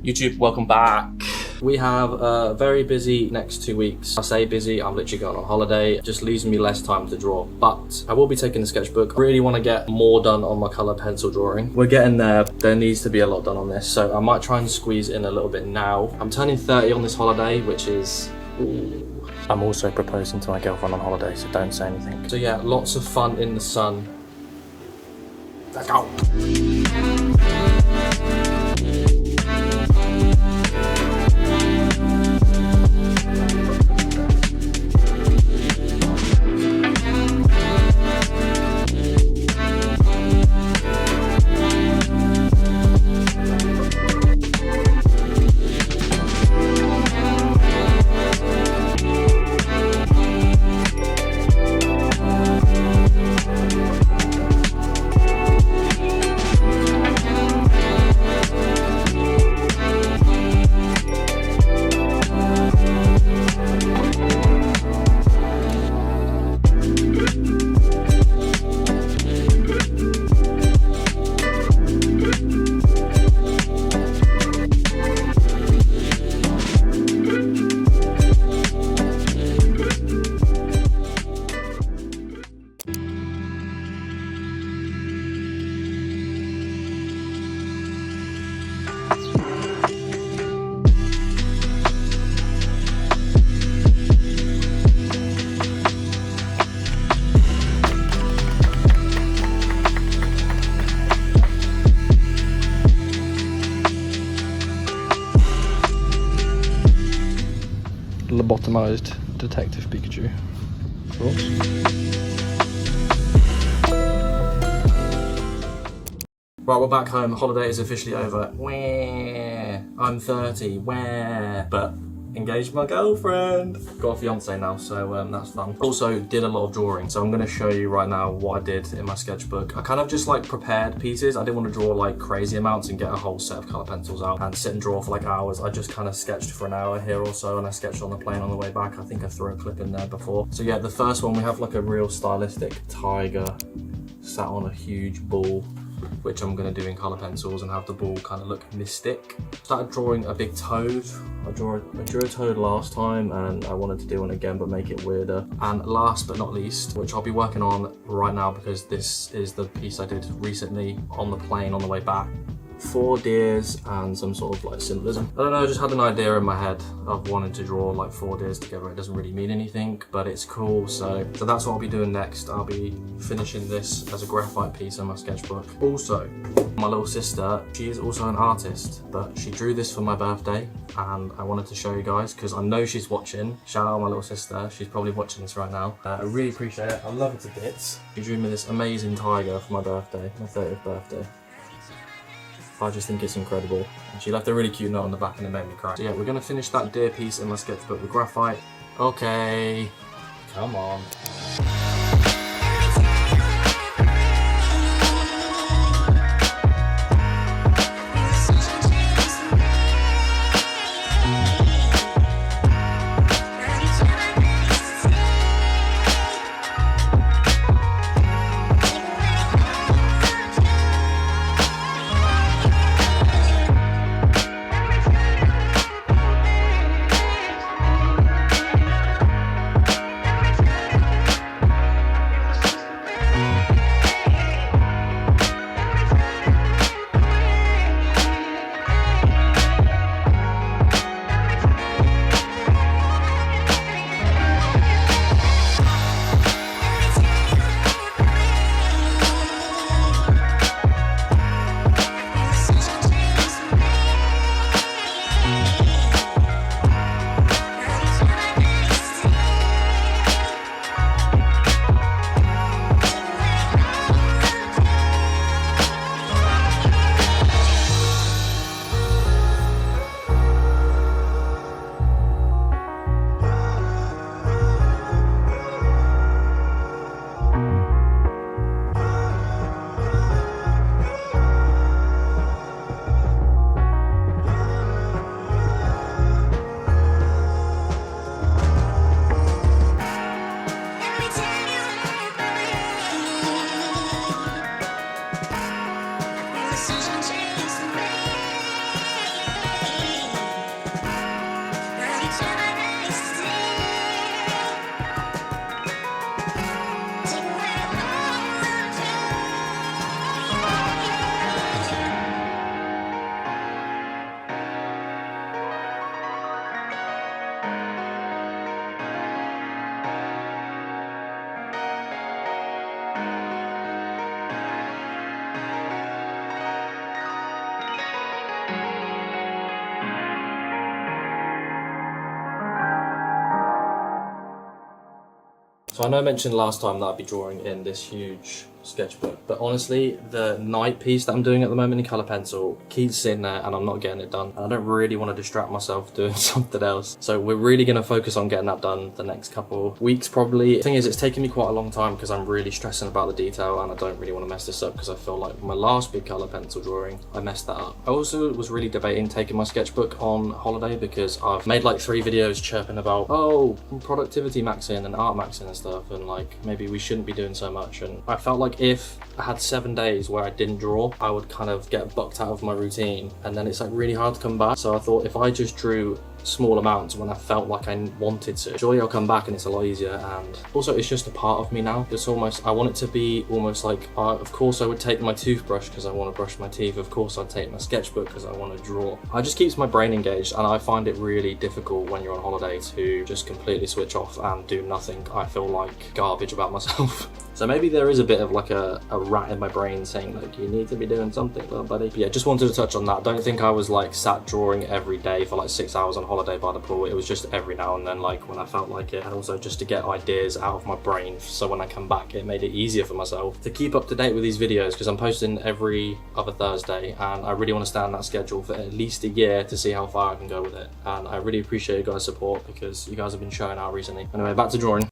YouTube, welcome back. We have a very busy next 2 weeks. I say busy, I'm literally going on holiday. It just leaves me less time to draw. But I will be taking the sketchbook. I really want to get more done on my colour pencil drawing. We're getting there. There needs to be a lot done on this. So I might try and squeeze in a little bit now. I'm turning 30 on this holiday, which is... Ooh. I'm also proposing to my girlfriend on holiday, so don't say anything. So yeah, lots of fun in the sun. Let's go. Lobotomized Detective Pikachu. Thoughts? Right, we're back home. Holiday is officially over. Where? I'm 30. Where? But engaged my girlfriend. Got a fiance now, so that's fun. Also did a lot of drawing, so I'm going to show you right now what I did in my sketchbook. I kind of just like prepared pieces. I didn't want to draw like crazy amounts and get a whole set of colour pencils out and sit and draw for like hours. I just kind of sketched for an hour here or so, and I sketched on the plane on the way back. I think I threw a clip in there before. So yeah, the first one, we have like a real stylistic tiger sat on a huge ball, which I'm going to do in colour pencils and have the ball kind of look mystic. Started drawing a big toad. I drew a toad last time and I wanted to do one again but make it weirder. And last but not least, which I'll be working on right now because this is the piece I did recently on the plane on the way back. 4 deers and some sort of like symbolism. I don't know, I just had an idea in my head of wanting to draw like 4 deers together. It doesn't really mean anything, but it's cool. So that's what I'll be doing next. I'll be finishing this as a graphite piece on my sketchbook. Also, my little sister, she is also an artist, but she drew this for my birthday and I wanted to show you guys because I know she's watching. Shout out my little sister, she's probably watching this right now. I really appreciate it, I love it to bits. She drew me this amazing tiger for my birthday, my 30th birthday. I just think it's incredible. And she left a really cute note on the back and it made me cry. So yeah, we're gonna finish that deer piece in my sketchbook with graphite. Okay, come on. So I know I mentioned last time that I'd be drawing in this huge sketchbook, but honestly the night piece that I'm doing at the moment in colour pencil keeps sitting there and I'm not getting it done, and I don't really want to distract myself doing something else, so we're really going to focus on getting that done the next couple weeks probably. The thing is, it's taken me quite a long time because I'm really stressing about the detail and I don't really want to mess this up, because I feel like my last big colour pencil drawing I messed that up. I also was really debating taking my sketchbook on holiday because I've made like 3 videos chirping about, oh, productivity maxing and art maxing and stuff, and like maybe we shouldn't be doing so much, and I felt like if I had 7 days where I didn't draw, I would kind of get bucked out of my routine and then it's like really hard to come back. So I thought if I just drew small amounts when I felt like I wanted to, surely I'll come back and it's a lot easier. And also it's just a part of me now. It's almost, I want it to be almost like, of course I would take my toothbrush because I want to brush my teeth, of course I'd take my sketchbook because I want to draw. It just keeps my brain engaged, and I find it really difficult when you're on holiday to just completely switch off and do nothing. I feel like garbage about myself. So maybe there is a bit of like a rat in my brain saying like, you need to be doing something, little buddy. But yeah, just wanted to touch on that. Don't think I was like sat drawing every day for like 6 hours on holiday by the pool. It was just every now and then, like when I felt like it, and also just to get ideas out of my brain, so when I come back it made it easier for myself to keep up to date with these videos, because I'm posting every other Thursday and I really want to stay on that schedule for at least a year to see how far I can go with it. And I really appreciate you guys' support because you guys have been showing out recently. Anyway, back to drawing.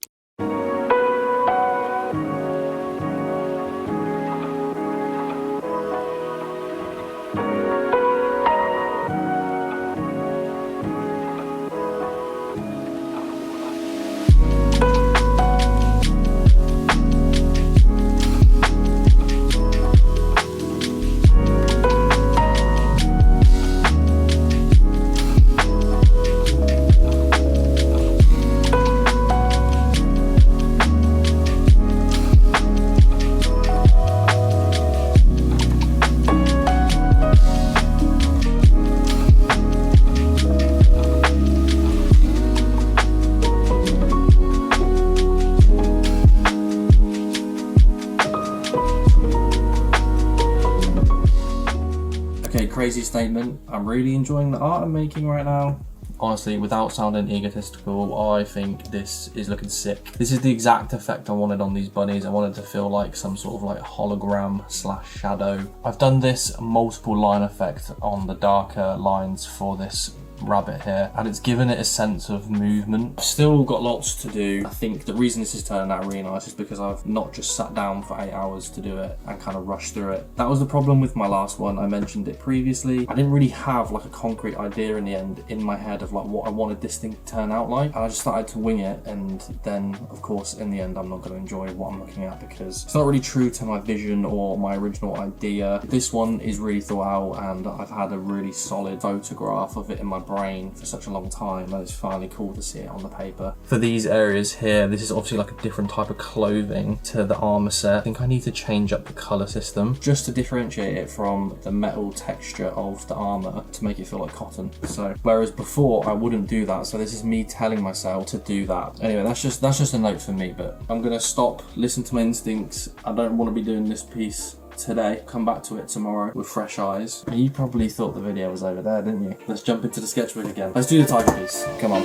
Crazy statement. I'm really enjoying the art I'm making right now. Honestly, without sounding egotistical, I think this is looking sick. This is the exact effect I wanted on these bunnies. I wanted to feel like some sort of like hologram slash shadow. I've done this multiple line effect on the darker lines for this rabbit here, and it's given it a sense of movement. I've still got lots to do. I think the reason this is turning out really nice is because I've not just sat down for 8 hours to do it and kind of rushed through it. That was the problem with my last one. I mentioned it previously. I didn't really have like a concrete idea in the end in my head of like what I wanted this thing to turn out like, and I just started to wing it, and then of course in the end I'm not going to enjoy what I'm looking at because it's not really true to my vision or my original idea. This one is really thought out, and I've had a really solid photograph of it in my brain for such a long time, and it's finally cool to see it on the paper. For these areas here, this is obviously like a different type of clothing to the armor set. I think I need to change up the color system just to differentiate it from the metal texture of the armor to make it feel like cotton. So whereas before I wouldn't do that, so this is me telling myself to do that. Anyway, that's just a note for me, but I'm gonna stop, listen to my instincts. I don't want to be doing this piece today, come back to it tomorrow with fresh eyes. And you probably thought the video was over there, didn't you? Let's jump into the sketchbook again. Let's do the tiger piece, come on.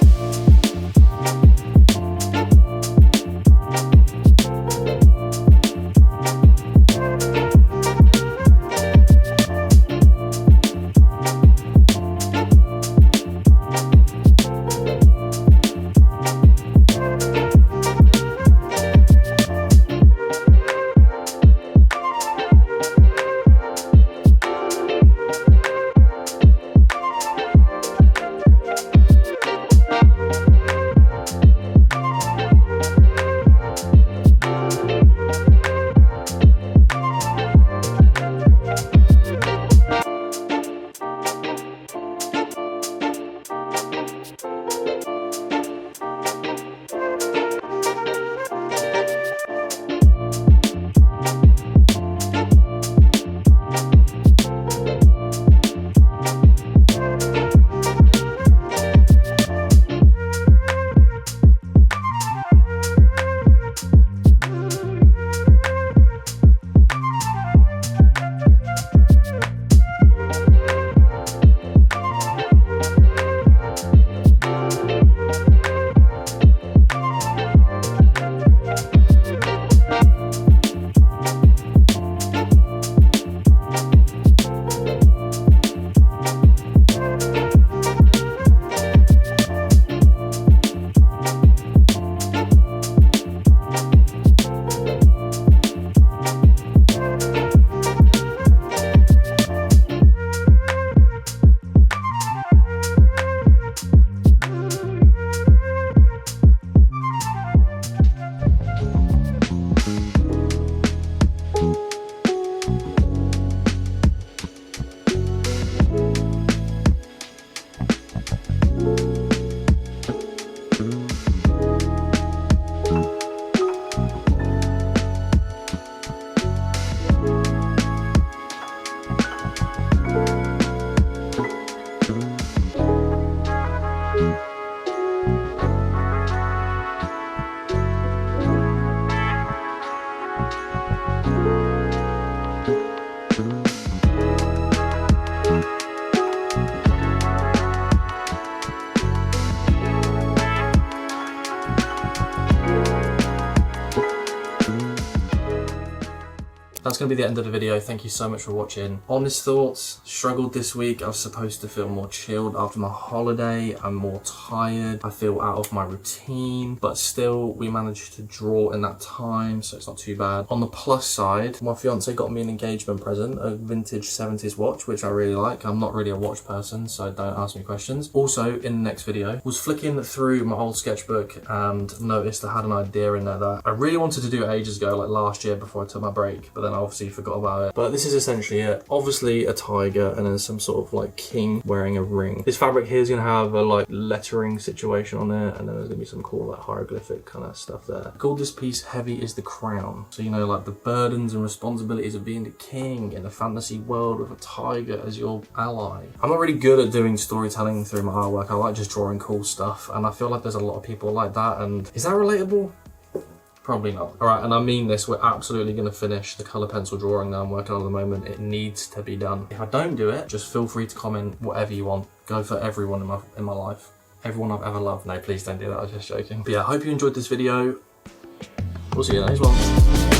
That's going to be the end of the video. Thank you so much for watching. Honest thoughts, struggled this week. I was supposed to feel more chilled after my holiday. I'm more tired. I feel out of my routine, but still we managed to draw in that time, so it's not too bad. On the plus side, my fiance got me an engagement present, a vintage 70s watch, which I really like. I'm not really a watch person, so don't ask me questions. Also, in the next video, was flicking through my old sketchbook and noticed I had an idea in there that I really wanted to do ages ago, like last year before I took my break, but then I obviously forgot about it. But this is essentially it. Obviously a tiger and then some sort of like king wearing a ring. This fabric here is going to have a like lettering situation on it, and then there's going to be some cool like hieroglyphic kind of stuff there. I called this piece Heavy is the Crown. So you know, like the burdens and responsibilities of being the king in a fantasy world with a tiger as your ally. I'm not really good at doing storytelling through my artwork. I like just drawing cool stuff, and I feel like there's a lot of people like that. And is that relatable? Probably not. All right, and I mean this, we're absolutely going to finish the colour pencil drawing that I'm working on at the moment. It needs to be done. If I don't do it, just feel free to comment whatever you want. Go for everyone in my life. Everyone I've ever loved. No, please don't do that, I was just joking. But yeah, I hope you enjoyed this video. We'll see you in the next one.